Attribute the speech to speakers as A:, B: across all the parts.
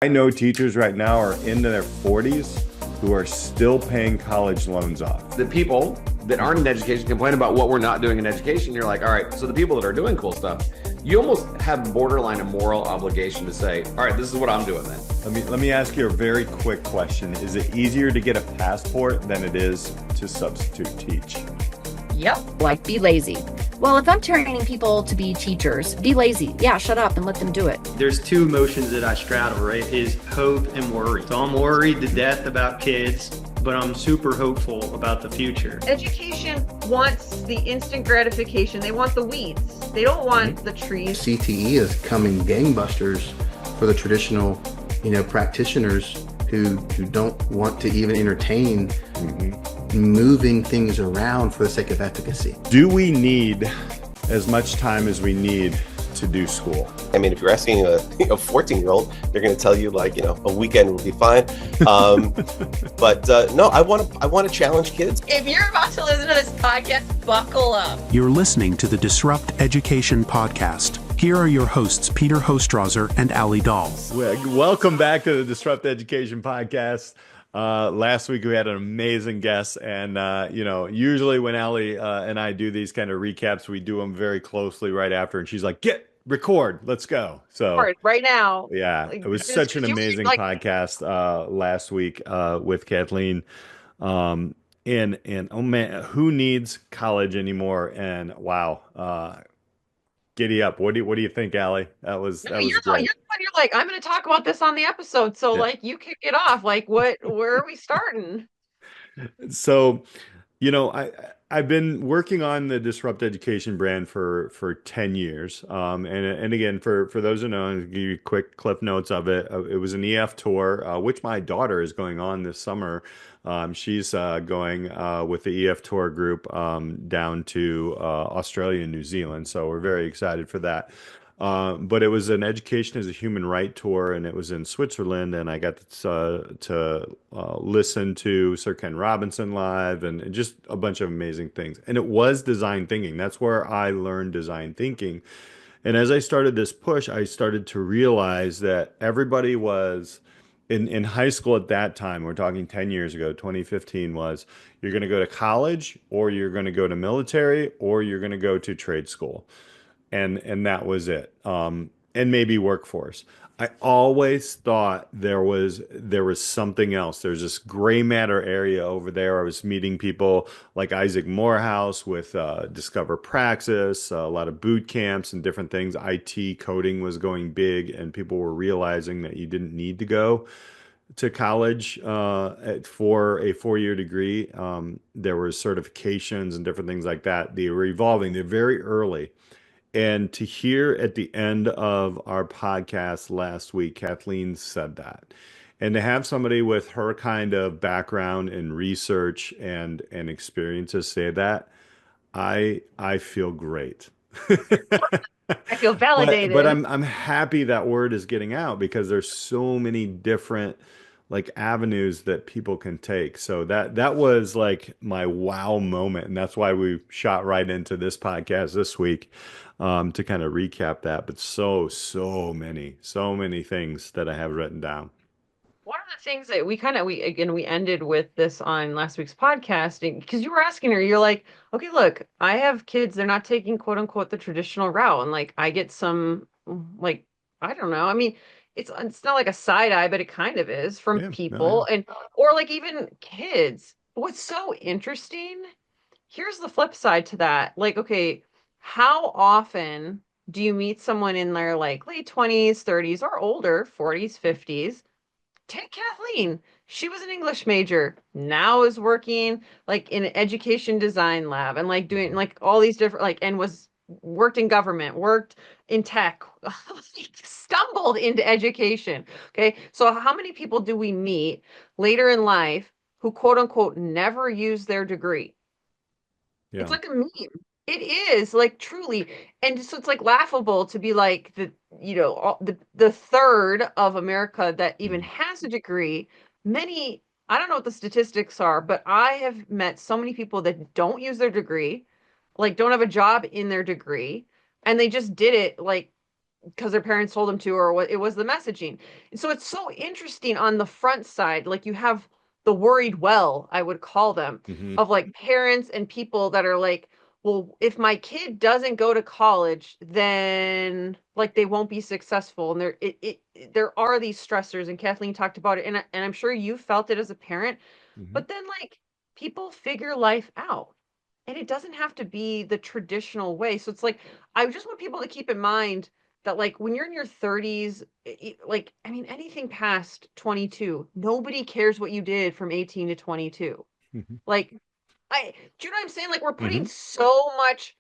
A: I know teachers right now are into their 40s who are still paying college loans off.
B: The people that aren't in education complain about what we're not doing in education. You're like, all right, so the people that are doing cool stuff, you almost have borderline a moral obligation to say, all right, this is what I'm doing then.
A: Let me ask you a very quick question. Is it easier to get a passport than it is to substitute teach?
C: Yep. Like, be lazy. Well, if I'm training people to be teachers, be lazy. Yeah, shut up and let them do it.
D: There's two emotions that I straddle, right? Is hope and worry. So I'm worried to death about kids, but I'm super hopeful about the future.
E: Education wants the instant gratification. They want the weeds. They don't want the trees.
F: CTE is coming gangbusters for the traditional, practitioners who don't want to even entertain moving things around for the sake of efficacy.
A: Do we need as much time as we need to do school?
G: I mean, if you're asking a 14-year-old, they're going to tell you a weekend will be fine. But no, I want to challenge kids.
C: If you're about to listen to this podcast, buckle up.
H: You're listening to the Disrupt Education Podcast. Here are your hosts, Peter Hostrawser and Alli Dahl.
A: Welcome back to the Disrupt Education Podcast. Last week we had an amazing guest, and usually when Alli and I do these kind of recaps, we do them very closely right after, and she's like, record, let's go. So
E: right now.
A: Yeah, it was such an amazing podcast last week with Kathleen. And oh man, who needs college anymore? And wow, giddy up. What do you think, Alli? That was great.
E: You're like, I'm going to talk about this on the episode. So you kick it off. Where are we starting?
A: So, I've been working on the Disrupt Education brand for 10 years. And again, for those who know, I'll give you quick cliff notes of it. It was an EF tour, which my daughter is going on this summer. She's going with the EF tour group down to Australia and New Zealand. So we're very excited for that. But it was an education as a human right tour, and it was in Switzerland, and I got to listen to Sir Ken Robinson live and just a bunch of amazing things. And it was design thinking. That's where I learned design thinking. And as I started this push, I started to realize that everybody was in high school at that time. We're talking 10 years ago, 2015 was, you're going to go to college, or you're going to go to military, or you're going to go to trade school. And that was it. And maybe workforce. I always thought there was something else. There's this gray matter area over there. I was meeting people like Isaac Morehouse with Discover Praxis, a lot of boot camps and different things. IT coding was going big, and people were realizing that you didn't need to go to college for a 4-year degree. There were certifications and different things like that. They were evolving. They're very early. And to hear at the end of our podcast last week, Kathleen said that. And to have somebody with her kind of background in research and experiences say that, I feel great.
E: I feel validated.
A: But I'm happy that word is getting out, because there's so many different avenues that people can take. So that was my wow moment. And that's why we shot right into this podcast this week. To kind of recap that, but so many things that I have written down.
E: One of the things that we ended with this on last week's podcast, because you were asking her, you're like, okay, look, I have kids, they're not taking quote unquote the traditional route. And I get some, I don't know. I mean, it's not like a side eye, but it kind of is from people or even kids. What's so interesting, here's the flip side to that. Okay, how often do you meet someone in their late 20s, 30s, or older, 40s, 50s? Take Kathleen. She was an English major, now is working in an education design lab and doing all these different and worked in government, worked in tech, stumbled into education. Okay, so how many people do we meet later in life who quote unquote never use their degree? Yeah. It's like a meme. It is truly. And so it's laughable to be the third of America that even has a degree. Many, I don't know what the statistics are, but I have met so many people that don't use their degree, don't have a job in their degree, and they just did it because their parents told them to, or what it was the messaging. And so it's so interesting on the front side, like you have the worried well, I would call them,
A: Hmm.
E: of like parents and people that are like, well, if my kid doesn't go to college, then like they won't be successful. And there are these stressors, and Kathleen talked about it, and I'm sure you felt it as a parent,
A: Hmm.
E: but then like people figure life out. And it doesn't have to be the traditional way. So it's like I just want people to keep in mind that like when you're in your 30s, like I mean anything past 22, nobody cares what you did from 18 to 22.
A: Hmm.
E: Like do you know what I'm saying? Like we're putting
A: Hmm.
E: so much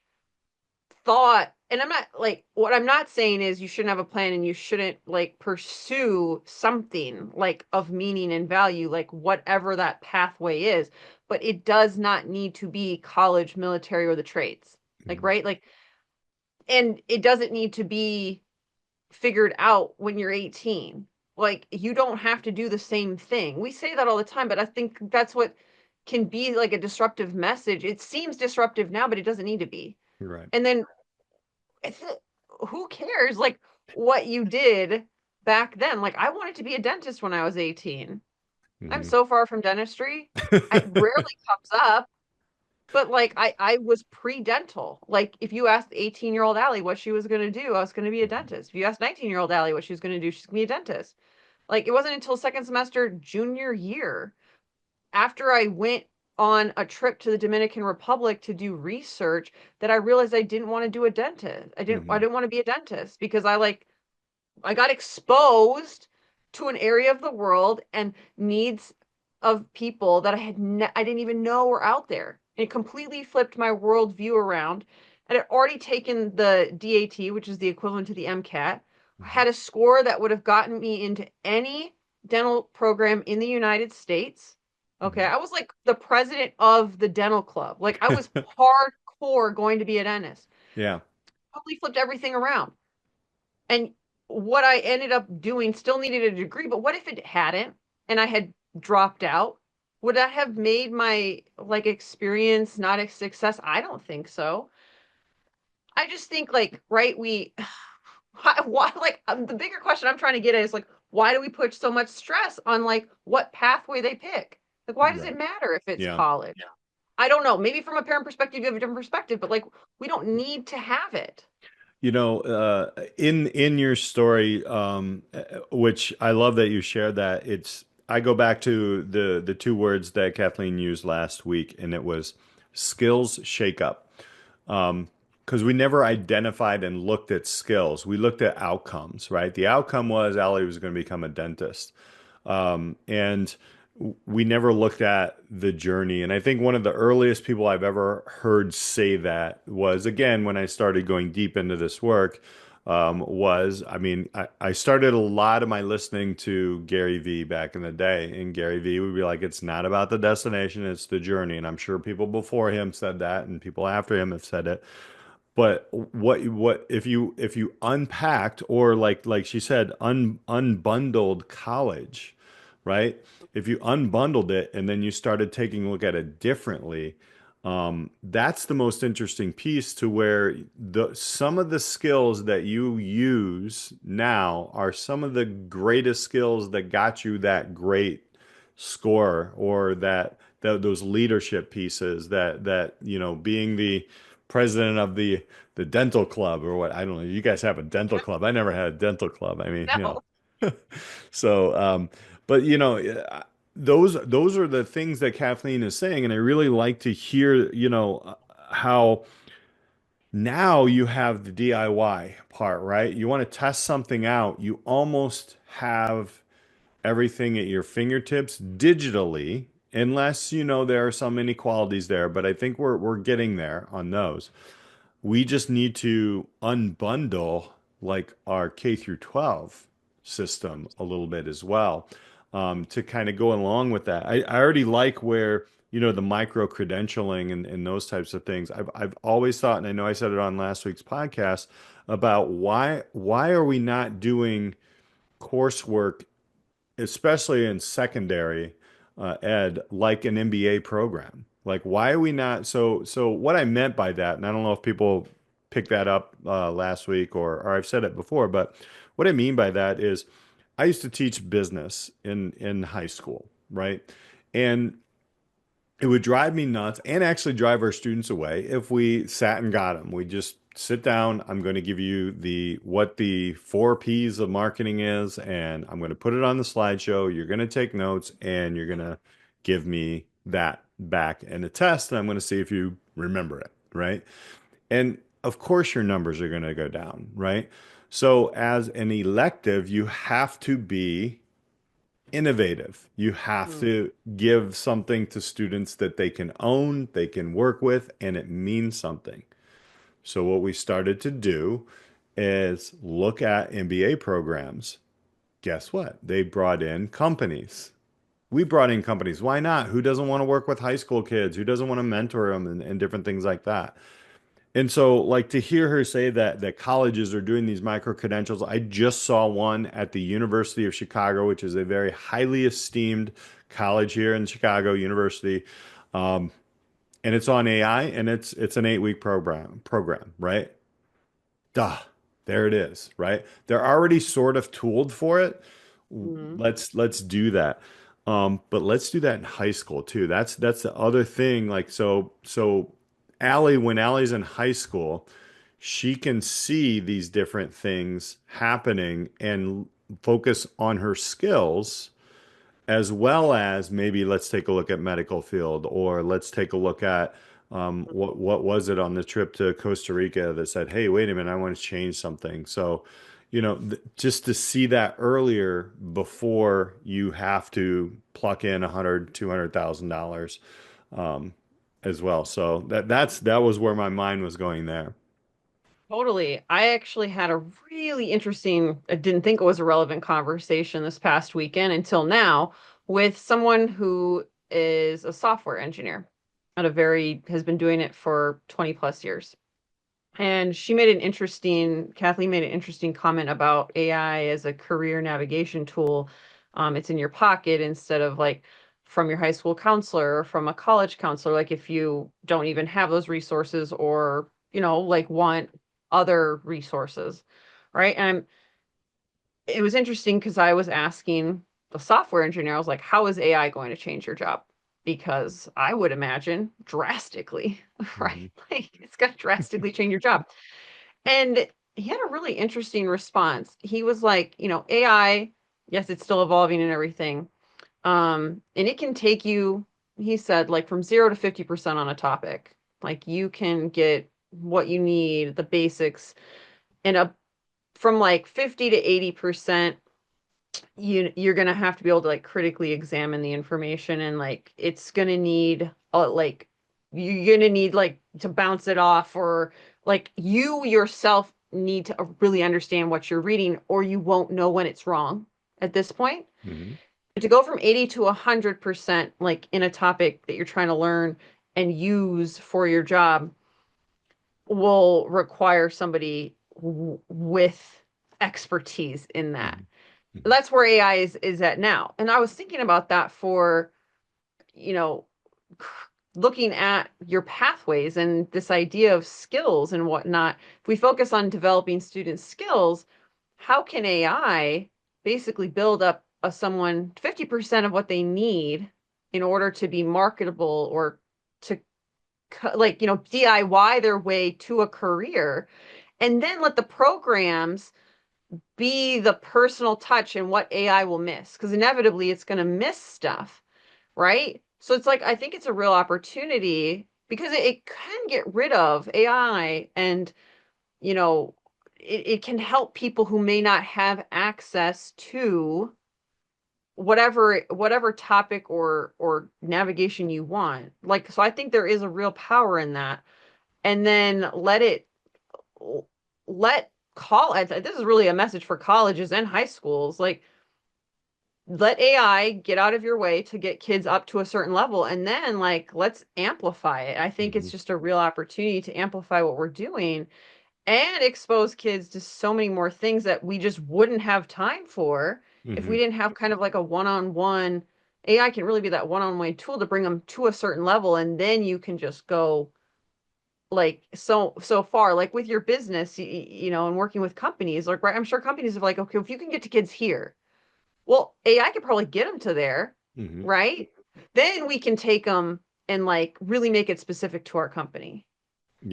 E: thought, and I'm not like what I'm not saying is you shouldn't have a plan and you shouldn't like pursue something like of meaning and value, like whatever that pathway is, but it does not need to be college, military, or the trades. Like,
A: Hmm.
E: right? Like, and it doesn't need to be figured out when you're 18. Like, you don't have to do the same thing. We say that all the time, but I think that's what can be like a disruptive message. It seems disruptive now, but it doesn't need to be.
A: Right.
E: And then it's who cares like what you did back then? Like I wanted to be a dentist when I was 18. I'm
A: Hmm.
E: so far from dentistry. It rarely comes up, but like I was pre-dental. Like if you asked 18-year-old Alli what she was going to do, I was going to be a dentist. If you asked 19-year-old Alli what she was going to do, she's going to be a dentist. Like it wasn't until second semester junior year after I went on a trip to the Dominican Republic to do research that I realized I didn't want to do a dentist. I
A: Hmm.
E: didn't want to be a dentist because I got exposed to an area of the world and needs of people that I didn't even know were out there. It completely flipped my worldview around. And I'd already taken the DAT, which is the equivalent to the MCAT. I
A: Hmm.
E: had a score that would have gotten me into any dental program in the United States. Okay,
A: Hmm.
E: I was like the president of the dental club. Like I was hardcore going to be a dentist.
A: Yeah.
E: Totally flipped everything around. And what I ended up doing still needed a degree, but what if it hadn't and I had dropped out? Would that have made my like experience not a success? I don't think so. I just think like, right, why like the bigger question I'm trying to get at is like, why do we put so much stress on like what pathway they pick? Like, why does it
A: Right.
E: matter if it's
A: Yeah.
E: college? I don't know. Maybe from a parent perspective, you have a different perspective, but like, we don't need to have it.
A: In your story, which I love that you shared that, I go back to the two words that Kathleen used last week, and it was skills shakeup. Because we never identified and looked at skills. We looked at outcomes, right? The outcome was Alli was going to become a dentist. And we never looked at the journey. And I think one of the earliest people I've ever heard say that was, again, when I started going deep into this work, I started a lot of my listening to Gary Vee back in the day. And Gary Vee would be like, it's not about the destination, it's the journey. And I'm sure people before him said that, and people after him have said it. But what if you unpacked, or like she said, unbundled college, right? If you unbundled it and then you started taking a look at it differently, that's the most interesting piece, to where some of the skills that you use now are some of the greatest skills that got you that great score, or those leadership pieces, being the president of the dental club, or what, I don't know, you guys have a dental club. I never had a dental club. I mean,
E: No.
A: so but those are the things that Kathleen is saying, and I really like to hear, how now you have the DIY part, right? You want to test something out, you almost have everything at your fingertips digitally, unless there are some inequalities there. But I think we're getting there on those. We just need to unbundle like our K through 12 system a little bit as well, to kind of go along with that. I already like where, the micro credentialing and those types of things. I've always thought, and I know I said it on last week's podcast, about why are we not doing coursework, especially in secondary ed, like an MBA program. Like, why are we not? So what I meant by that, and I don't know if people picked that up last week, or I've said it before, but what I mean by that is I used to teach business in high school, right? And it would drive me nuts and actually drive our students away if we sat and got them. We just sit down. I'm going to give you the what the 4 P's of marketing is, and I'm going to put it on the slideshow. You're going to take notes, and you're going to give me that back in a test, and I'm going to see if you remember it, right? And of course, your numbers are going to go down, right? So as an elective, you have to be innovative. You have to give something to students that they can own, they can work with, and it means something. So what we started to do is look at MBA programs. Guess what? They brought in companies. We brought in companies. Why not? Who doesn't want to work with high school kids? Who doesn't want to mentor them and different things like that? And so, like to hear her say that colleges are doing these micro credentials, I just saw one at the University of Chicago, which is a very highly esteemed college here in Chicago University, and it's on AI, and it's an 8-week program, right? Duh, there it is, right? They're already sort of tooled for it.
E: Mhm.
A: Let's do that. But let's do that in high school too. That's the other thing. Like so Alli, when Allie's in high school, she can see these different things happening and focus on her skills, as well as maybe let's take a look at medical field, or let's take a look at what was it on the trip to Costa Rica that said, hey, wait a minute, I want to change something. So, just to see that earlier before you have to pluck in $100,000, $200,000 as well. So that was where my mind was going there.
E: Totally. I actually had a really interesting, I didn't think it was a relevant conversation this past weekend until now with someone who is a software engineer has been doing it for 20 plus years. And Kathleen made an interesting comment about AI as a career navigation tool. It's in your pocket instead of like from your high school counselor or from a college counselor. Like if you don't even have those resources or, like want other resources, right? And it was interesting because I was asking the software engineer, I was like, how is AI going to change your job? Because I would imagine drastically,
A: Mhm.
E: right? Like it's going to drastically change your job. And he had a really interesting response. He was like, AI, yes, it's still evolving and everything. And it can take you, he said, like from 0 to 50% on a topic. Like you can get what you need, the basics, and from like 50 to 80%, you're gonna have to be able to like critically examine the information, and like it's gonna need like you're gonna need like to bounce it off, or like you yourself need to really understand what you're reading, or you won't know when it's wrong at this point.
A: Mhm.
E: To go from 80 to 100% like in a topic that you're trying to learn and use for your job will require somebody with expertise in that.
A: Mhm. Mhm.
E: That's where AI is at now. And I was thinking about that for, you know, looking at your pathways and this idea of skills and whatnot. If we focus on developing student skills, how can AI basically build up someone 50% of what they need in order to be marketable, or to like, DIY their way to a career, and then let the programs be the personal touch and what AI will miss, because inevitably it's going to miss stuff, right? So it's like, I think it's a real opportunity because it can get rid of AI, and, you know, it can help people who may not have access to whatever topic or navigation you want. Like, so I think there is a real power in that. And then let college, this is really a message for colleges and high schools, like let AI get out of your way to get kids up to a certain level, and then like let's amplify it. I think it's
A: Mhm.
E: just a real opportunity to amplify what we're doing and expose kids to so many more things that we just wouldn't have time for if we
A: Mhm.
E: didn't have kind of like a one-on-one. AI can really be that one-on-one tool to bring them to a certain level, and then you can just go like so far, like with your business, and working with companies, like, right, I'm sure companies are like, okay, if you can get to kids here, well, AI could probably get them to there,
A: Hmm.
E: right? Then we can take them and like really make it specific to our company.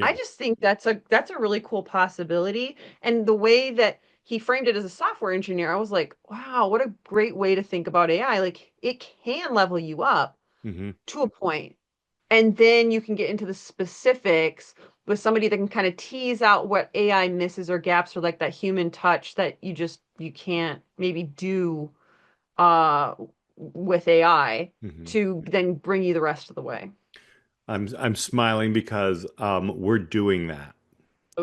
E: I
A: Yeah.
E: just think that's a really cool possibility. And the way that he framed it as a software engineer, I was like, wow, what a great way to think about AI. Like it can level you up
A: Hmm.
E: to a point, and then you can get into the specifics with somebody that can kind of tease out what AI misses or gaps or like that human touch that you can't maybe do uh with AI
A: Hmm.
E: to then bring you the rest of the way.
A: I'm smiling because we're doing that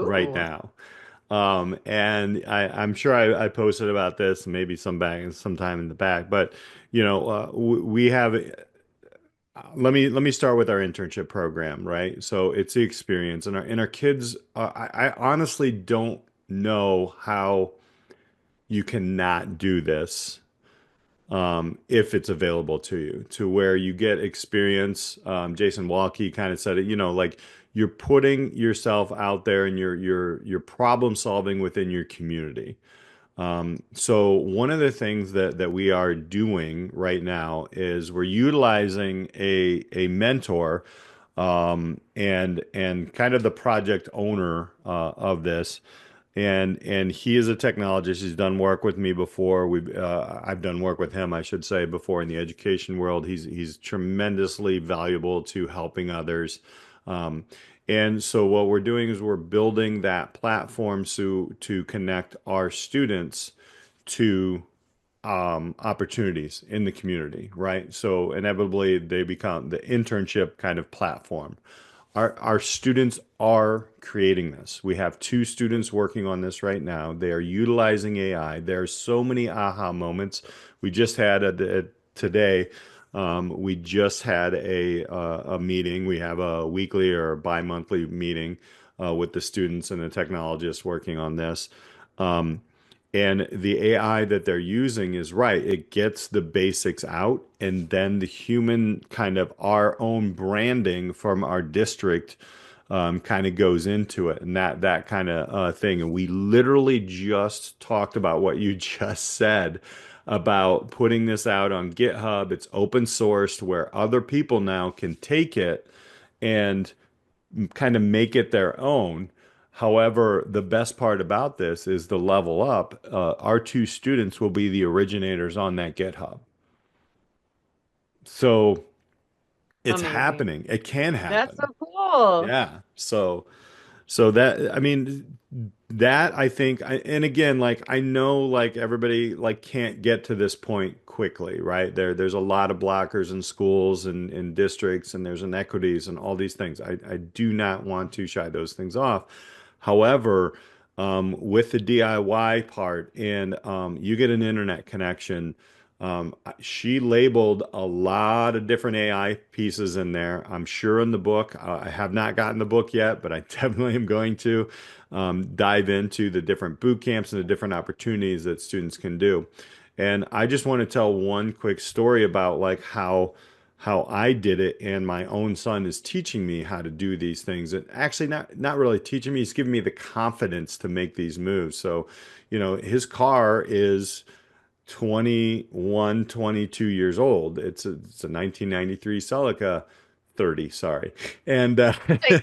A: right
E: Ooh.
A: now. And I'm sure I posted about this maybe sometime in the back, but we have. Let me start with our internship program, right? So it's the experience, and our kids. I honestly don't know how you cannot do this if it's available to you, to where you get experience. Jason Walke kind of said it, like you're putting yourself out there and you're problem solving within your community. So one of the things that we are doing right now is we're utilizing a mentor and kind of the project owner of this. And he is a technologist. He's done work with me before. I've done work with him, I should say, before in the education world. He's tremendously valuable to helping others. Um, and so what we're doing is we're building that platform to connect our students to opportunities in the community, right? So inevitably they become the internship kind of platform. Our students are creating this. We have two students working on this right now. They are utilizing AI. There are so many aha moments. We just had today. We just had a meeting. We have a weekly or a bi-monthly meeting with the students and the technologists working on this. Um, and the AI that they're using is right. It gets the basics out, and then the human kind of our own branding from our district kind of goes into it, and that kind of thing. And we literally just talked about what you just said about putting this out on GitHub. It's open sourced where other people now can take it and kind of make it their own. However, the best part about this is the level up. Our two students will be the originators on that GitHub. So it's
E: Amazing.
A: happening. It can
E: That's so
A: happen.
E: cool.
A: Yeah. So that, I mean, that I think, and again, like I know, like everybody like can't get to this point quickly, right? There's a lot of blockers in schools and in districts, and there's inequities and all these things. I do not want to shy those things off. However, with the DIY part, and you get an internet connection. She labeled a lot of different AI pieces in there. I'm sure in the book. I have not gotten the book yet, but I definitely am going to dive into the different boot camps and the different opportunities that students can do. And I just want to tell one quick story about like how I did it, and my own son is teaching me how to do these things. And actually, not really teaching me; he's giving me the confidence to make these moves. So, his car is 21, 22 years old. It's a 1993 Celica 30, sorry. And
E: Like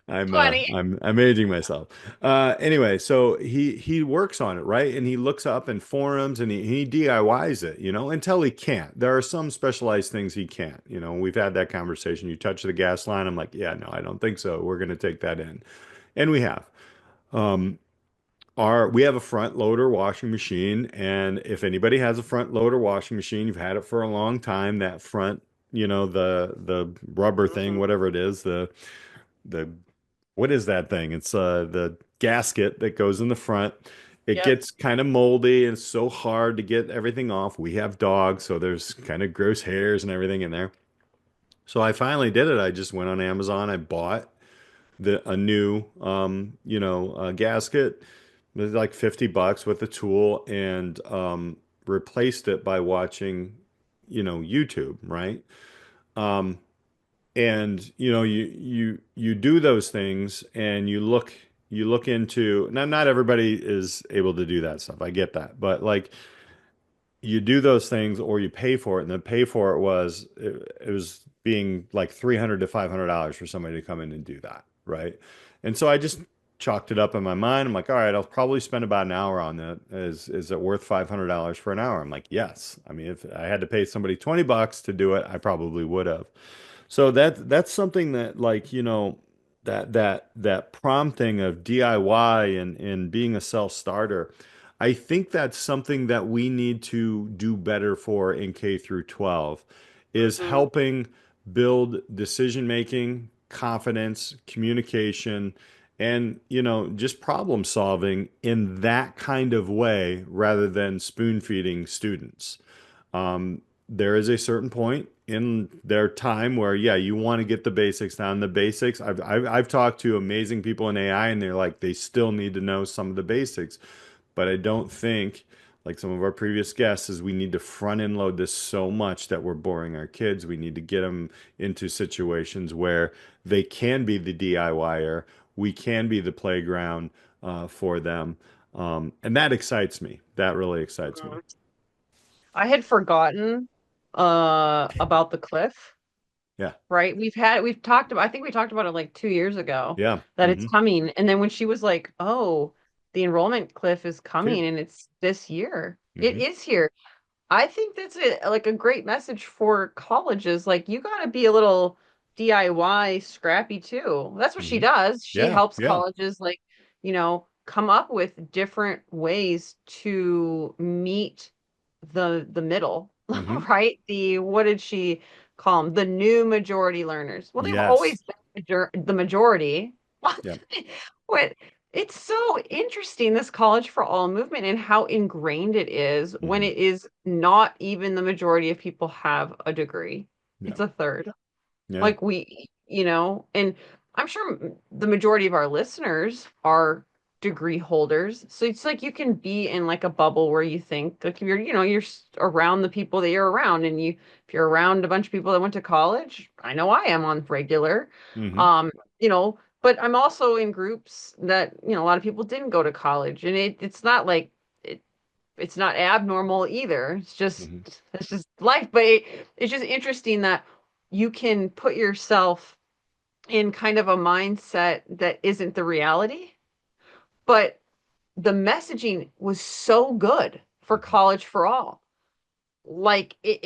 A: I'm
E: 20.
A: I'm aging myself. Anyway, so he works on it, right? And he looks up in forums and he DIYs it, until he can't. There are some specialized things he can't. We've had that conversation. You touch the gas line, I'm like, yeah, no, I don't think so. We're going to take that in. And we have. Um, we have a front loader washing machine, and if anybody has a front loader washing machine, you've had it for a long time, that front, the rubber thing,
E: Mhm.
A: whatever it is, the what is that thing? It's the gasket that goes in the front. It
E: Yep.
A: gets kind of moldy and it's so hard to get everything off. We have dogs, so there's kind of gross hairs and everything in there. So I finally did it. I just went on Amazon. I bought a new gasket. It was like $50 with a tool, and replaced it by watching YouTube, right? Um And you do those things, and you look into, not everybody is able to do that stuff. I get that. But like, you do those things or you pay for it, and the pay for it was being like $300 to $500 for somebody to come in and do that, right? And so I just chalked it up in my mind. I'm like, all right, I'll probably spend about an hour on that. Is it worth $500 for an hour? I'm like, yes. I mean, if I had to pay somebody $20 to do it, I probably would have. So that's something that, like, that prompting of DIY and being a self-starter. I think that's something that we need to do better for in K through 12, is
E: Mhm.
A: helping build decision making, confidence, communication, and just problem solving in that kind of way rather than spoon feeding students. There is a certain point in their time where, yeah, you want to get the basics down. The basics. I've talked to amazing people in AI, and they're like, they still need to know some of the basics. But I don't think, like some of our previous guests, is we need to front end load this so much that we're boring our kids. We need to get them into situations where they can be the DIYer. We can be the playground for them. And that excites me. That really excites me.
E: I had forgotten about the cliff,
A: Yeah.
E: right? We've talked about, I think we talked about it like 2 years ago,
A: Yeah.
E: that it's coming. And then when she was like, "Oh, the enrollment cliff is
A: Okay.
E: coming and it's this year." It
A: hmm
E: is here. I think that's like a great message for colleges. Like, you got to be a little DIY scrappy too. That's what she
A: hmm
E: does. She
A: Yeah.
E: helps
A: Yeah.
E: colleges, like, come up with different ways to meet the middle,
A: hmm
E: right? What did she call them? The new majority learners. Well, they've
A: Yes.
E: always been the majority.
A: Yeah.
E: What it's so interesting, this college for all movement, and how ingrained it is when
A: hmm
E: it is not even the majority of people have a degree.
A: Yeah.
E: It's a third.
A: Yeah.
E: Like, and I'm sure the majority of our listeners are degree holders. So it's like you can be in like a bubble where you think, like, you're around the people that you're around, and if you're around a bunch of people that went to college, I know I am on regular.
A: hmm
E: Um, but I'm also in groups that, a lot of people didn't go to college, and it's not like it, it's not abnormal either.
A: hmm
E: It's just life. But it's just interesting that you can put yourself in kind of a mindset that isn't the reality. But the messaging was so good for college for all. Like it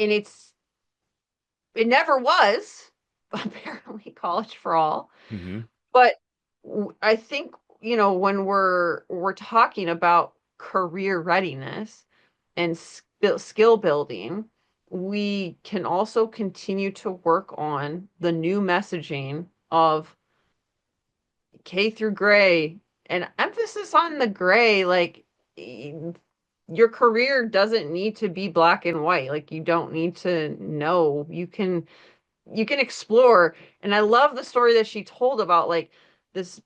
E: never was apparently college for all.
A: hmm
E: But I think, when we're talking about career readiness and skill building, we can also continue to work on the new messaging of K through gray, and emphasis on the gray. Like, your career doesn't need to be black and white. Like, you don't need to know. You can explore. And I love the story that she told about, like, this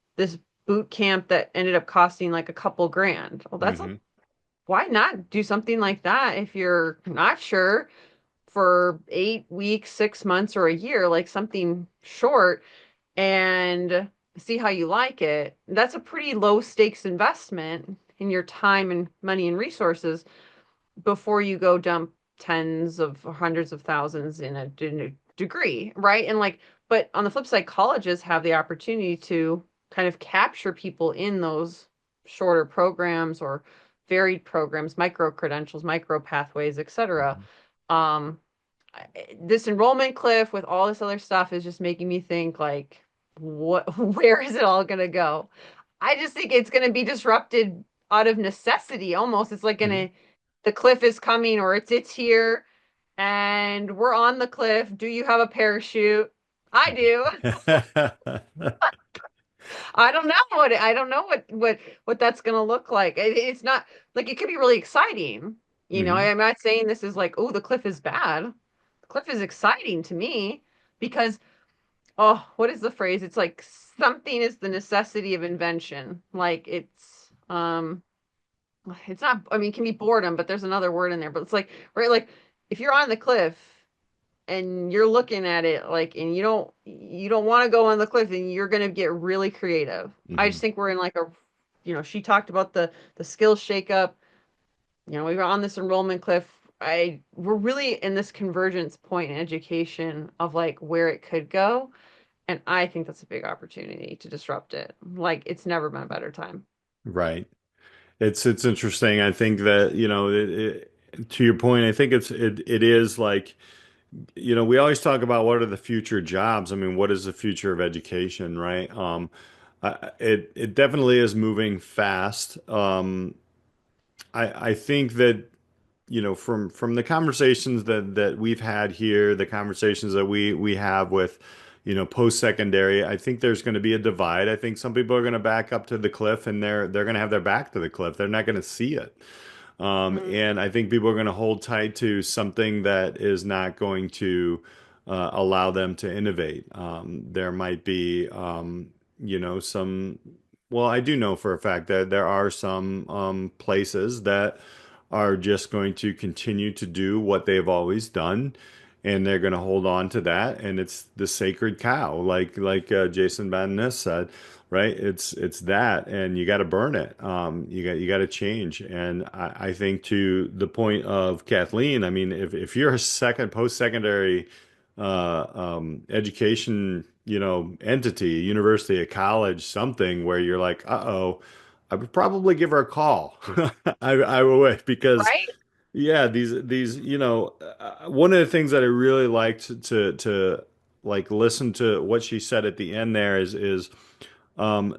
E: boot camp that ended up costing like a couple grand. Well,
A: hmm
E: why not do something like that if you're not sure, for 8 weeks, 6 months, or a year, like something short, and see how you like it. That's a pretty low stakes investment in your time and money and resources before you go dump tens of hundreds of thousands in a degree, right? And like, but on the flip side, colleges have the opportunity to kind of capture people in those shorter programs or varied programs, micro credentials, micro pathways, etc. Um, this enrollment cliff with all this other stuff is just making me think, like, where is it all going to go? I just think it's going to be disrupted out of necessity almost. It's like
A: hmm
E: the cliff is coming, or it's here, and we're on the cliff. Do you have a parachute? I do. I don't know what that's going to look like. It's not like, it could be really exciting.
A: hmm
E: I'm not saying this is like, oh, the cliff is bad. The cliff is exciting to me because, oh, what is the phrase? It's like, something is the necessity of invention. Like, it's not, I mean, it can be boredom, but there's another word in there. But it's like, right, like, if you're on the cliff, and you're looking at it like, and you don't want to go on the cliff, and you're going to get really creative. I
A: Hmm.
E: just think we're in like a, she talked about the skills shakeup. We were on this enrollment cliff. We're really in this convergence point in education of like where it could go. And I think that's a big opportunity to disrupt it. Like it's never been a better time.
A: Right. It's interesting. I think that, to your point, I think it is like, we always talk about what are the future jobs. I mean, what is the future of education, right? It definitely is moving fast. I think that, from the conversations that we've had here, the conversations that we have with, post-secondary, I think there's going to be a divide. I think some people are going to back up to the cliff, and they're going to have their back to the cliff. They're not going to see it.
E: Mm.
A: And I think people are going to hold tight to something that is not going to allow them to innovate. There might be, some. Well, I do know for a fact that there are some places that are just going to continue to do what they've always done, and they're going to hold on to that, and it's the sacred cow, like Jason Van Ness said, right? It's that, and you got to burn it. You got to change, and I think to the point of Kathleen, I mean, if you're a second post-secondary education, entity, university, a college, something where you're like, uh-oh, I would probably give her a call. I would, because
E: Right?
A: yeah, these, one of the things that I really liked to like listen to what she said at the end there is um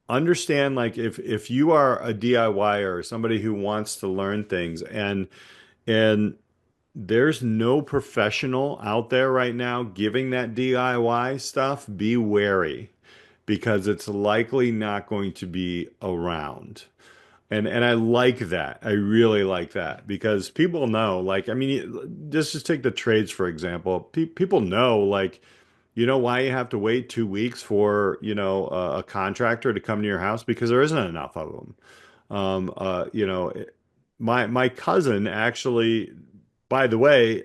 A: understand, like, if you are a DIYer or somebody who wants to learn things, and there's no professional out there right now giving that DIY stuff, be wary, because it's likely not going to be around. And I like that. I really like that, because people know, like, I mean, just take the trades, for example. People know, like, why you have to wait 2 weeks for, a contractor to come to your house, because there isn't enough of them. Um, uh, you know, my cousin actually, by the way,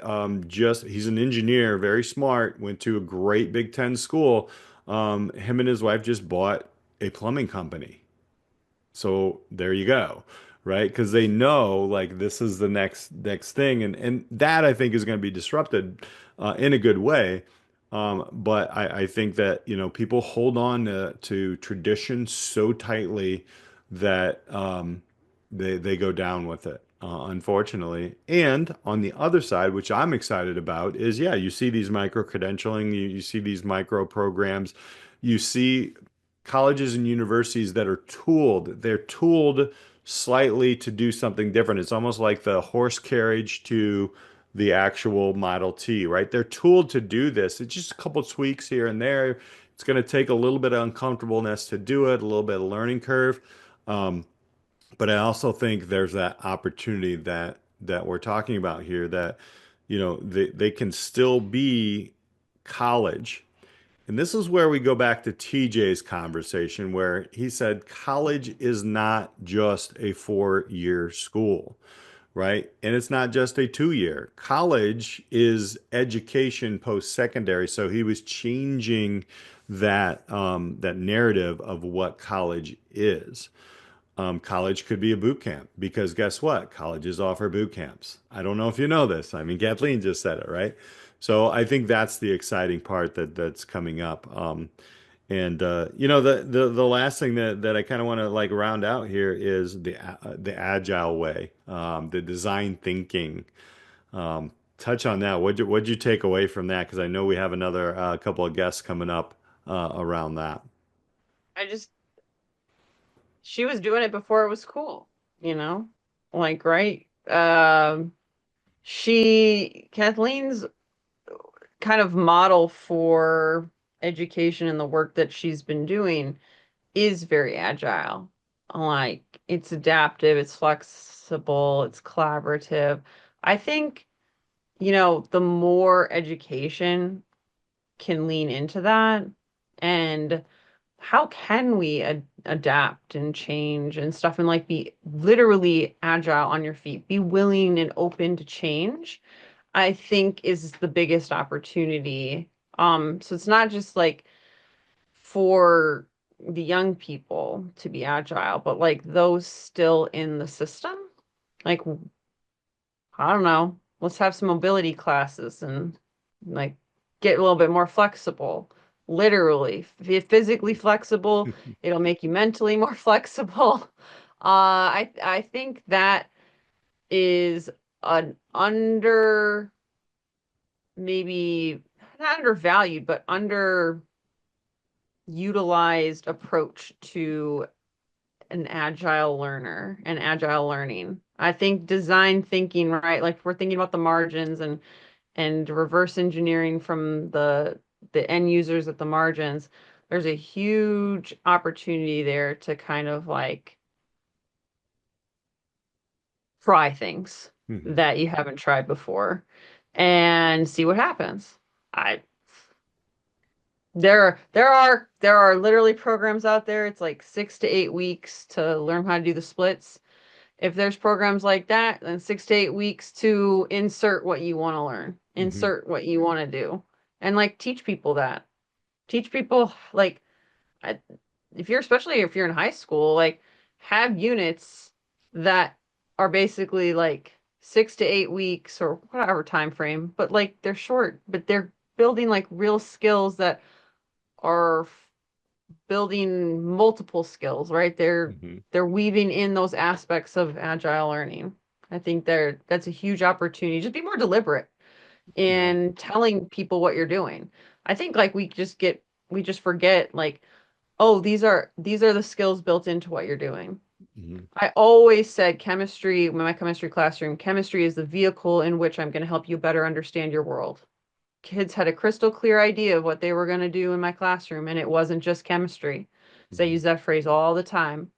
A: just he's an engineer, very smart, went to a great Big Ten school. Him and his wife just bought a plumbing company. So there you go, right? Because they know, like, this is the next thing, and that I think is going to be disrupted in a good way. But I think that, people hold on to tradition so tightly that they go down with it, unfortunately. And on the other side, which I'm excited about, is, yeah, you see these micro credentialing, you see these micro programs, you see colleges and universities that are tooled. They're tooled slightly to do something different. It's almost like the horse carriage to the actual Model T, right? They're tooled to do this. It's just a couple tweaks here and there. It's going to take a little bit of uncomfortableness to do it, a little bit of learning curve. Um, but I also think there's that opportunity that we're talking about here, that, they can still be college. And this is where we go back to TJ's conversation, where he said college is not just a 4-year school, right? And it's not just a 2-year. College is education post-secondary. So he was changing that narrative of what college is. College could be a boot camp, because guess what? Colleges offer boot camps. I don't know if you know this. I mean, Kathleen just said it, right? So I think that's the exciting part that's coming up. And the last thing that I kind of want to, like, round out here is the agile way, the design thinking. Touch on that. What'd you take away from that? Because I know we have another couple of guests coming up around that.
E: I just She was doing it before it was cool, you know? Like, right? Kathleen's kind of model for education and the work that she's been doing is very agile. Like, it's adaptive, it's flexible, it's collaborative. I think, the more education can lean into that, and how can we adapt and change and stuff, and like be literally agile on your feet, be willing and open to change. I think is the biggest opportunity. So it's not just like for the young people to be agile, but like those still in the system. Like, I don't know, let's have some mobility classes and like get a little bit more flexible. Literally, be physically flexible. It'll make you mentally more flexible. I think that is an maybe not undervalued, but underutilized approach to an agile learner and agile learning. I think design thinking, right? Like we're thinking about the margins and reverse engineering from the end users at the margins. There's a huge opportunity there to kind of like try things that you haven't tried before and see what happens. There are literally programs out there. It's like 6 to 8 weeks to learn how to do the splits. If there's programs like that, then 6 to 8 weeks to insert what you want to learn, insert what you want to do, and like teach people that. Teach people like especially if you're in high school, like have units that are basically like 6 to 8 weeks or whatever time frame, but like they're short, but they're building like real skills that are building multiple skills, right? They're weaving in those aspects of agile learning. I think that's a huge opportunity. Just be more deliberate in telling people what you're doing. I think like we just forget like, oh, these are the skills built into what you're doing. I always said chemistry, in my chemistry classroom, chemistry is the vehicle in which I'm going to help you better understand your world. Kids had a crystal clear idea of what they were going to do in my classroom, and it wasn't just chemistry. So I use that phrase all the time.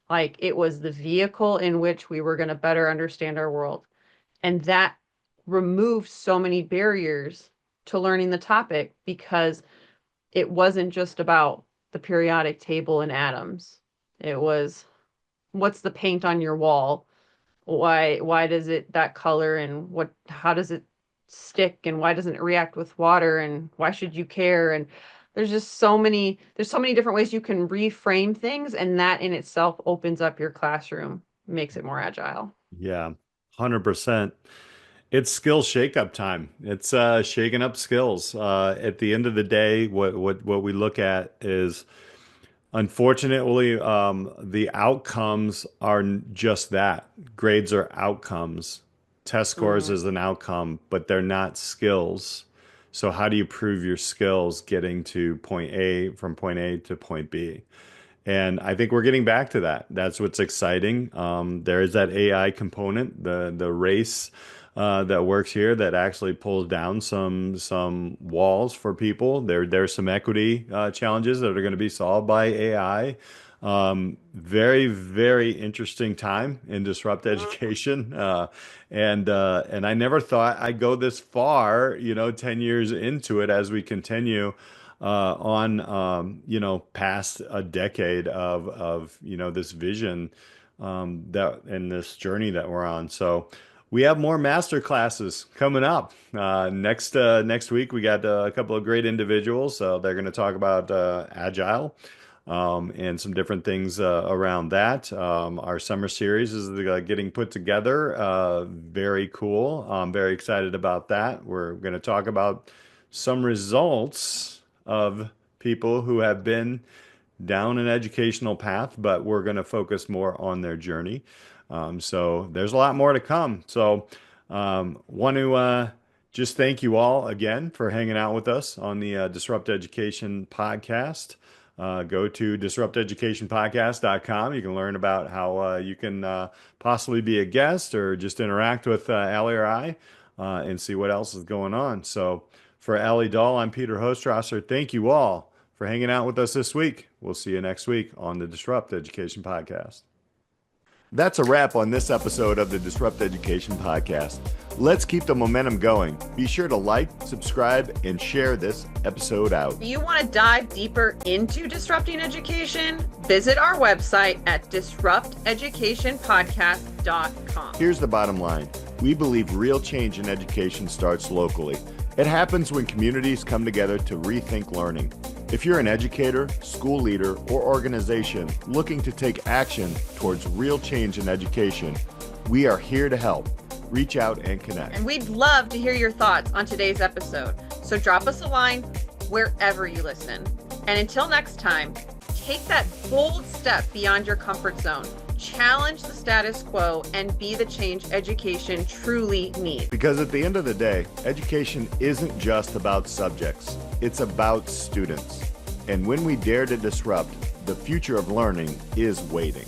E: Like it was the vehicle in which we were going to better understand our world. And that removed so many barriers to learning the topic because it wasn't just about the periodic table and atoms. It was, what's the paint on your wall? Why does it that color, and how does it stick, and why doesn't it react with water, and why should you care? And there's so many different ways you can reframe things, and that in itself opens up your classroom, makes it more agile.
A: Yeah, 100%. It's skill shakeup time. It's shaking up skills. At the end of the day, what we look at is, unfortunately, the outcomes are just that. Grades are outcomes. Test scores is an outcome, but they're not skills. So how do you prove your skills getting to from point A to point B? And I think we're getting back to that. That's what's exciting. There is that AI component, the race that works here that actually pulls down some walls for people. There's some equity challenges that are going to be solved by AI. Very, very interesting time in disrupt education. And I never thought I'd go this far, 10 years into it as we continue on, past a decade of this vision that and this journey that we're on. So we have more master classes coming up. Next week, we got a couple of great individuals. They're going to talk about Agile and some different things around that. Our summer series is getting put together. Very cool. I'm very excited about that. We're going to talk about some results of people who have been down an educational path, but we're going to focus more on their journey. So there's a lot more to come. So want to just thank you all again for hanging out with us on the Disrupt Education podcast. Go to disrupteducationpodcast.com. You can learn about how you can possibly be a guest or just interact with Alli or I and see what else is going on. So for Alli Dahl, I'm Peter Hostrawser. Thank you all for hanging out with us this week. We'll see you next week on the Disrupt Education Podcast. That's a wrap on this episode of the Disrupt Education Podcast. Let's keep the momentum going. Be sure to like, subscribe, and share this episode out.
E: If you want to dive deeper into disrupting education, visit our website at disrupteducationpodcast.com.
A: Here's the bottom line. We believe real change in education starts locally. It happens when communities come together to rethink learning. If you're an educator, school leader, or organization looking to take action towards real change in education, we are here to help. Reach out and connect.
E: And we'd love to hear your thoughts on today's episode. So drop us a line wherever you listen. And until next time, take that bold step beyond your comfort zone. Challenge the status quo and be the change education truly needs.
A: Because at the end of the day, education isn't just about subjects, it's about students. And when we dare to disrupt, the future of learning is waiting.